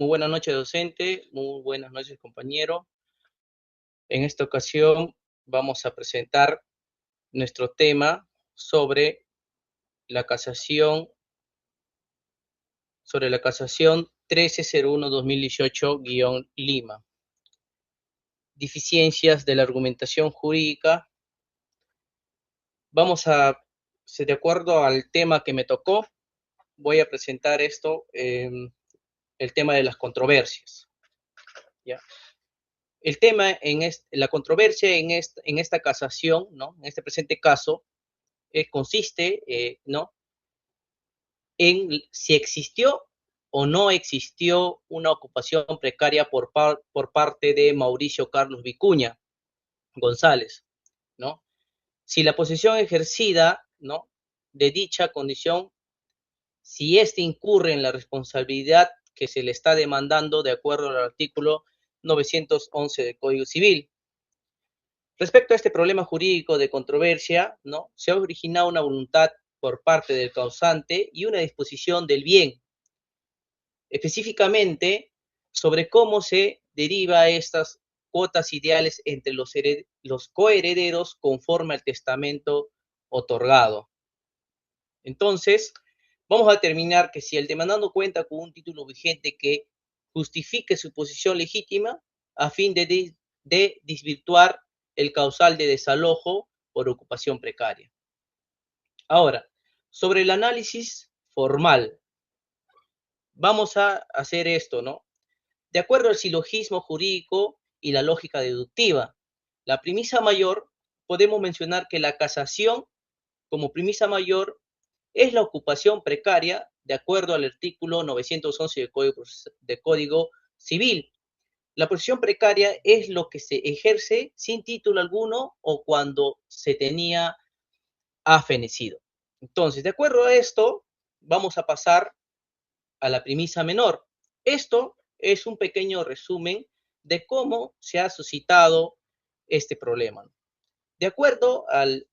Muy buenas noches, docente. Muy buenas noches, compañero. En esta ocasión vamos a presentar nuestro tema sobre la casación, sobre la casación 1301-2018-Lima. Deficiencias de la argumentación jurídica. Vamos a, de acuerdo al tema que me tocó, voy a presentar el tema de las controversias. ¿Ya? El tema la controversia en esta casación, ¿no? En este presente caso, consiste, ¿no? En si existió o no existió una ocupación precaria por parte de Mauricio Carlos Vicuña González, ¿no? Si la posición ejercida, ¿no? De dicha condición, si éste incurre en la responsabilidad que se le está demandando de acuerdo al artículo 911 del Código Civil. Respecto a este problema jurídico de controversia, ¿no? Se ha originado una voluntad por parte del causante y una disposición del bien, específicamente sobre cómo se deriva estas cuotas ideales entre los coherederos conforme al testamento otorgado. Entonces, vamos a determinar que si el demandado cuenta con un título vigente que justifique su posición legítima a fin de desvirtuar el causal de desalojo por ocupación precaria. Ahora, sobre el análisis formal, vamos a hacer esto, ¿no? De acuerdo al silogismo jurídico y la lógica deductiva, la premisa mayor, podemos mencionar que la casación como premisa mayor es la ocupación precaria de acuerdo al artículo 911 del Código Civil. La posición precaria es lo que se ejerce sin título alguno o cuando se tenía afenecido. Entonces, de acuerdo a esto, vamos a pasar a la premisa menor. Esto es un pequeño resumen de cómo se ha suscitado este problema. De acuerdo al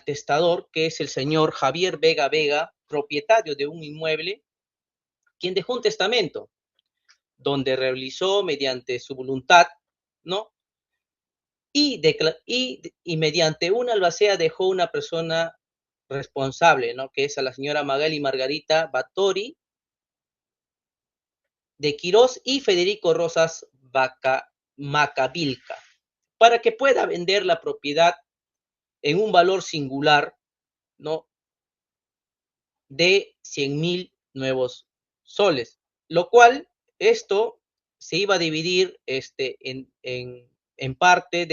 testador, que es el señor Javier Vega Vega, propietario de un inmueble, quien dejó un testamento donde realizó mediante su voluntad, ¿no? Y mediante una albacea dejó una persona responsable, ¿no? Que es a la señora Magali Margarita Batori de Quirós y Federico Rosas Macavilca, para que pueda vender la propiedad en un valor singular, ¿no? De 100.000 nuevos soles, lo cual esto se iba a dividir en parte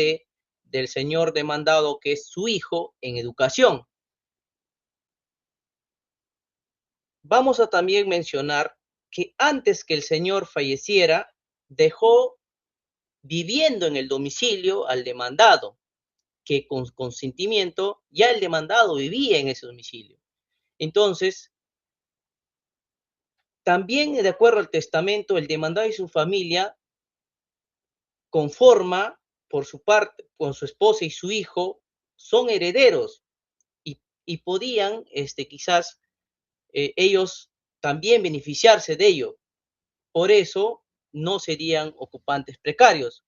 del señor demandado, que es su hijo, en educación. Vamos a también mencionar que antes que el señor falleciera, dejó viviendo en el domicilio al demandado, que con consentimiento ya el demandado vivía en ese domicilio. Entonces, también de acuerdo al testamento, el demandado y su familia conforma, por su parte, con su esposa y su hijo, son herederos y podían quizás ellos también beneficiarse de ello. Por eso no serían ocupantes precarios.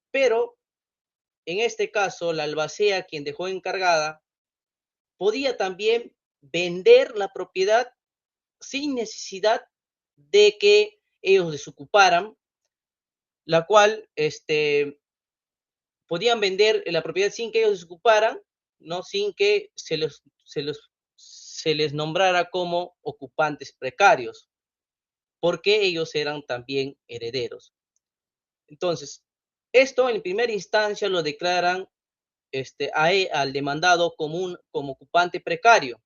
Pero en este caso, la albacea, quien dejó encargada, podía también vender la propiedad sin necesidad de que ellos desocuparan, la cual podían vender la propiedad sin que ellos desocuparan, ¿no? Sin que se les nombrara como ocupantes precarios, porque ellos eran también herederos. Entonces, esto en primera instancia lo declaran al demandado como ocupante precario,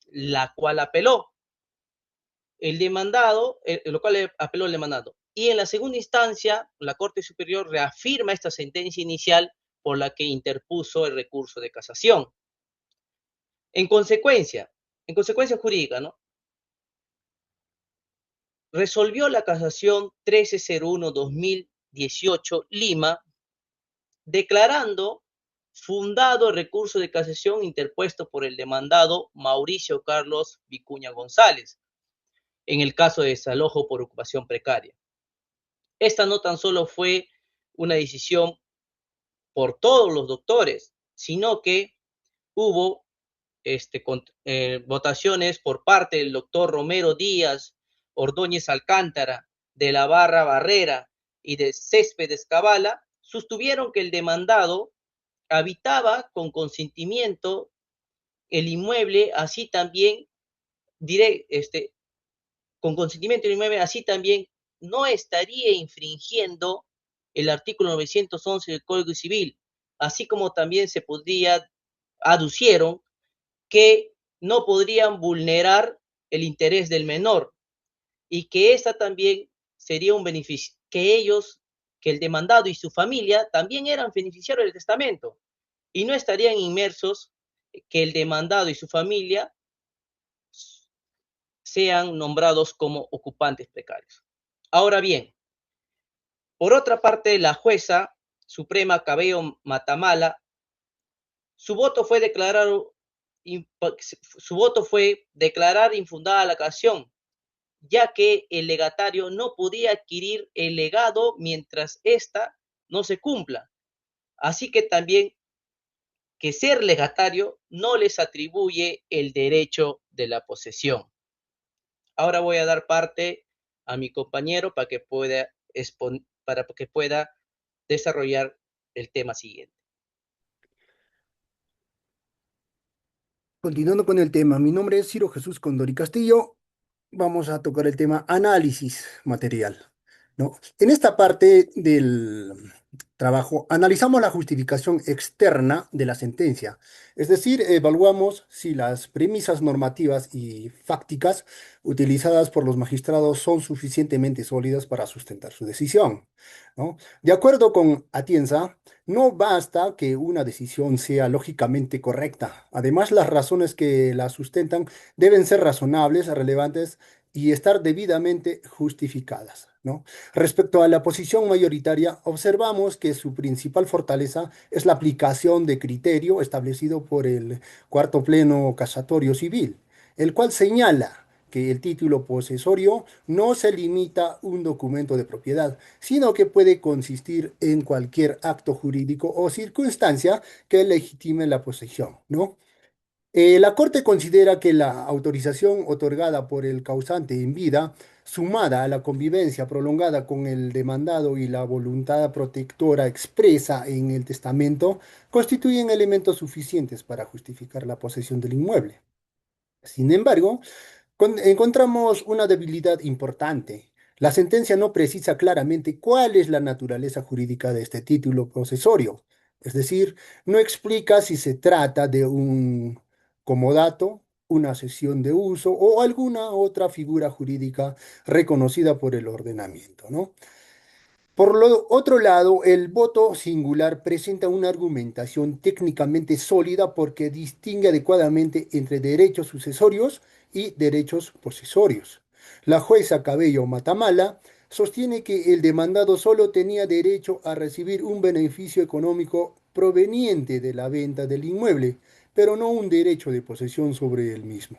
la cual apeló. El demandado, lo cual apeló el demandado. Y en la segunda instancia, la Corte Superior reafirma esta sentencia inicial por la que interpuso el recurso de casación. En consecuencia jurídica, ¿no? Resolvió la casación 1301-2018 Lima, declarando fundado el recurso de casación interpuesto por el demandado Mauricio Carlos Vicuña González, en el caso de desalojo por ocupación precaria. Esta no tan solo fue una decisión por todos los doctores, sino que hubo votaciones por parte del doctor Romero Díaz, Ordóñez Alcántara, de la Barra Barrera y de Céspedes Cabala, sostuvieron que el demandado habitaba con consentimiento el inmueble, así también, con consentimiento del inmueble, así también no estaría infringiendo el artículo 911 del Código Civil, así como también se podría, aducieron que no podrían vulnerar el interés del menor y que esta también sería un beneficio, que ellos, que el demandado y su familia también eran beneficiarios del testamento y no estarían inmersos que el demandado y su familia sean nombrados como ocupantes precarios. Ahora bien, por otra parte, la jueza suprema Cabello Matamala, su voto fue declarar infundada la canción, ya que el legatario no podía adquirir el legado mientras ésta no se cumpla. Así que también que ser legatario no les atribuye el derecho de la posesión. Ahora voy a dar parte a mi compañero para que pueda desarrollar el tema siguiente. Continuando con el tema, mi nombre es Ciro Jesús Condori Castillo. Vamos a tocar el tema análisis material, ¿no? En esta parte del trabajo analizamos la justificación externa de la sentencia, es decir, evaluamos si las premisas normativas y fácticas utilizadas por los magistrados son suficientemente sólidas para sustentar su decisión, ¿no? De acuerdo con Atienza, no basta que una decisión sea lógicamente correcta. Además, las razones que la sustentan deben ser razonables, relevantes y estar debidamente justificadas, ¿no? Respecto a la posición mayoritaria, observamos que su principal fortaleza es la aplicación de criterio establecido por el Cuarto Pleno Casatorio Civil, el cual señala que el título posesorio no se limita a un documento de propiedad, sino que puede consistir en cualquier acto jurídico o circunstancia que legitime la posesión, ¿no? La Corte considera que la autorización otorgada por el causante en vida, sumada a la convivencia prolongada con el demandado y la voluntad protectora expresa en el testamento, constituyen elementos suficientes para justificar la posesión del inmueble. Sin embargo, encontramos una debilidad importante. La sentencia no precisa claramente cuál es la naturaleza jurídica de este título posesorio. Es decir, no explica si se trata de un comodato, una cesión de uso o alguna otra figura jurídica reconocida por el ordenamiento, ¿no? Por lo otro lado, el voto singular presenta una argumentación técnicamente sólida porque distingue adecuadamente entre derechos sucesorios y derechos posesorios. La jueza Cabello Matamala sostiene que el demandado solo tenía derecho a recibir un beneficio económico proveniente de la venta del inmueble, pero no un derecho de posesión sobre el mismo.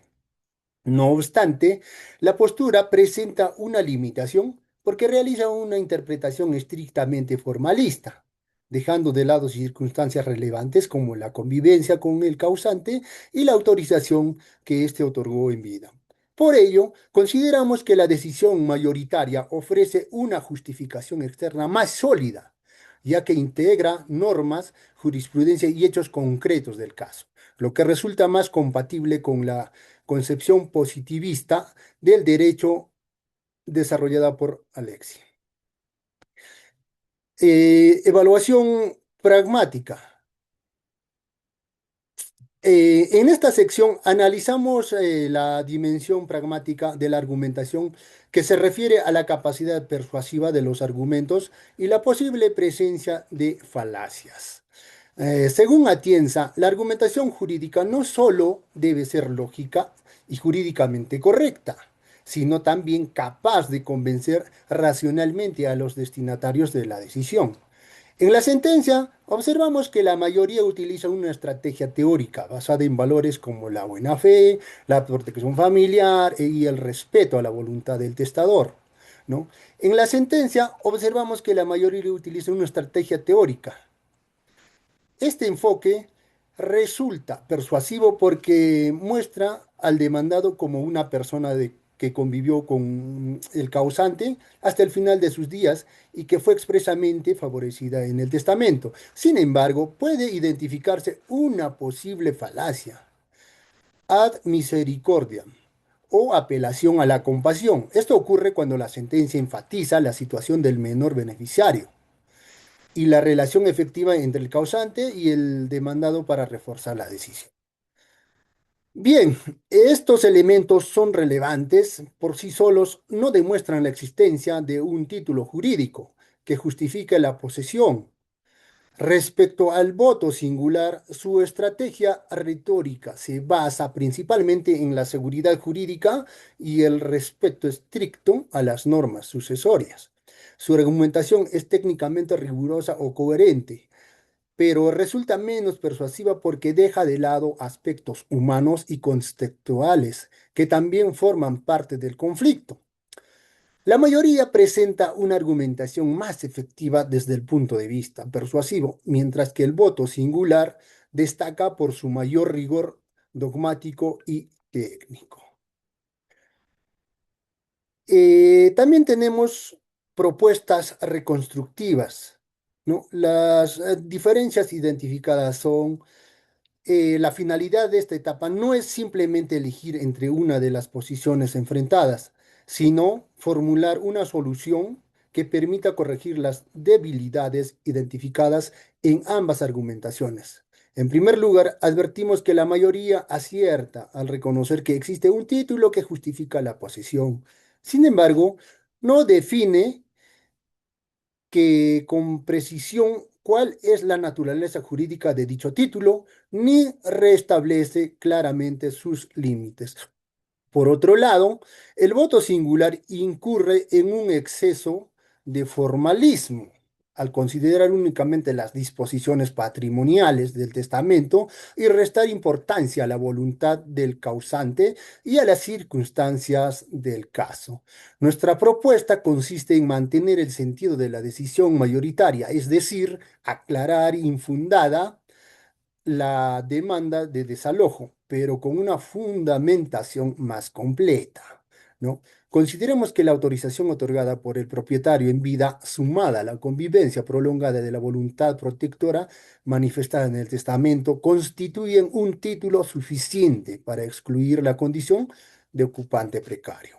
No obstante, la postura presenta una limitación porque realiza una interpretación estrictamente formalista, dejando de lado circunstancias relevantes como la convivencia con el causante y la autorización que éste otorgó en vida. Por ello, consideramos que la decisión mayoritaria ofrece una justificación externa más sólida, ya que integra normas, jurisprudencia y hechos concretos del caso, lo que resulta más compatible con la concepción positivista del derecho desarrollada por Alexi. Evaluación pragmática. En esta sección analizamos la dimensión pragmática de la argumentación que se refiere a la capacidad persuasiva de los argumentos y la posible presencia de falacias. Según Atienza, la argumentación jurídica no solo debe ser lógica y jurídicamente correcta, sino también capaz de convencer racionalmente a los destinatarios de la decisión. En la sentencia observamos que la mayoría utiliza una estrategia teórica basada en valores como la buena fe, la protección familiar y el respeto a la voluntad del testador, ¿no? En la sentencia observamos que la mayoría utiliza una estrategia teórica. Este enfoque resulta persuasivo porque muestra al demandado como una persona que convivió con el causante hasta el final de sus días y que fue expresamente favorecida en el testamento. Sin embargo, puede identificarse una posible falacia, ad misericordiam, o apelación a la compasión. Esto ocurre cuando la sentencia enfatiza la situación del menor beneficiario y la relación efectiva entre el causante y el demandado para reforzar la decisión. Bien, estos elementos son relevantes por sí solos, no demuestran la existencia de un título jurídico que justifique la posesión. Respecto al voto singular, su estrategia retórica se basa principalmente en la seguridad jurídica y el respeto estricto a las normas sucesorias. Su argumentación es técnicamente rigurosa o coherente, pero resulta menos persuasiva porque deja de lado aspectos humanos y contextuales que también forman parte del conflicto. La mayoría presenta una argumentación más efectiva desde el punto de vista persuasivo, mientras que el voto singular destaca por su mayor rigor dogmático y técnico. También tenemos propuestas reconstructivas, ¿no? Las diferencias identificadas son la finalidad de esta etapa no es simplemente elegir entre una de las posiciones enfrentadas, sino formular una solución que permita corregir las debilidades identificadas en ambas argumentaciones. En primer lugar, advertimos que la mayoría acierta al reconocer que existe un título que justifica la posesión. Sin embargo, no define que con precisión cuál es la naturaleza jurídica de dicho título, ni restablece claramente sus límites. Por otro lado, el voto singular incurre en un exceso de formalismo al considerar únicamente las disposiciones patrimoniales del testamento y restar importancia a la voluntad del causante y a las circunstancias del caso. Nuestra propuesta consiste en mantener el sentido de la decisión mayoritaria, es decir, aclarar infundada la demanda de desalojo, pero con una fundamentación más completa, ¿no? Consideremos que la autorización otorgada por el propietario en vida, sumada a la convivencia prolongada de la voluntad protectora manifestada en el testamento, constituyen un título suficiente para excluir la condición de ocupante precario.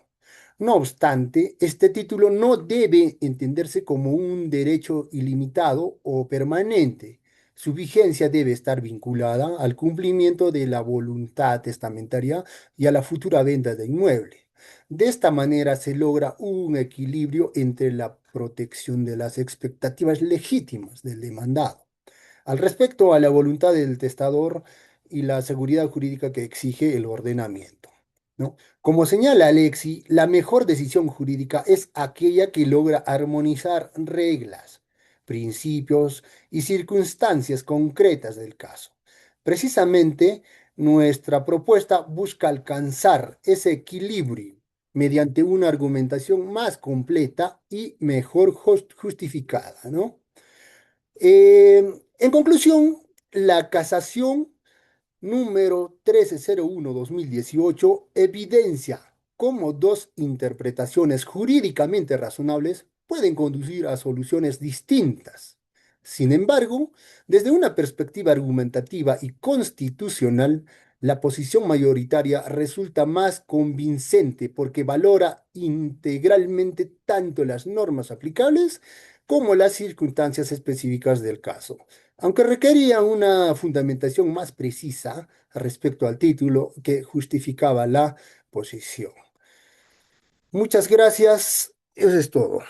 No obstante, este título no debe entenderse como un derecho ilimitado o permanente. Su vigencia debe estar vinculada al cumplimiento de la voluntad testamentaria y a la futura venta de inmueble. De esta manera se logra un equilibrio entre la protección de las expectativas legítimas del demandado al respecto a la voluntad del testador y la seguridad jurídica que exige el ordenamiento, ¿no? Como señala Alexi, la mejor decisión jurídica es aquella que logra armonizar reglas, principios y circunstancias concretas del caso. Precisamente, nuestra propuesta busca alcanzar ese equilibrio mediante una argumentación más completa y mejor justificada, ¿no? En conclusión, la casación número 1301-2018 evidencia cómo dos interpretaciones jurídicamente razonables pueden conducir a soluciones distintas. Sin embargo, desde una perspectiva argumentativa y constitucional, la posición mayoritaria resulta más convincente porque valora integralmente tanto las normas aplicables como las circunstancias específicas del caso, aunque requería una fundamentación más precisa respecto al título que justificaba la posición. Muchas gracias, eso es todo.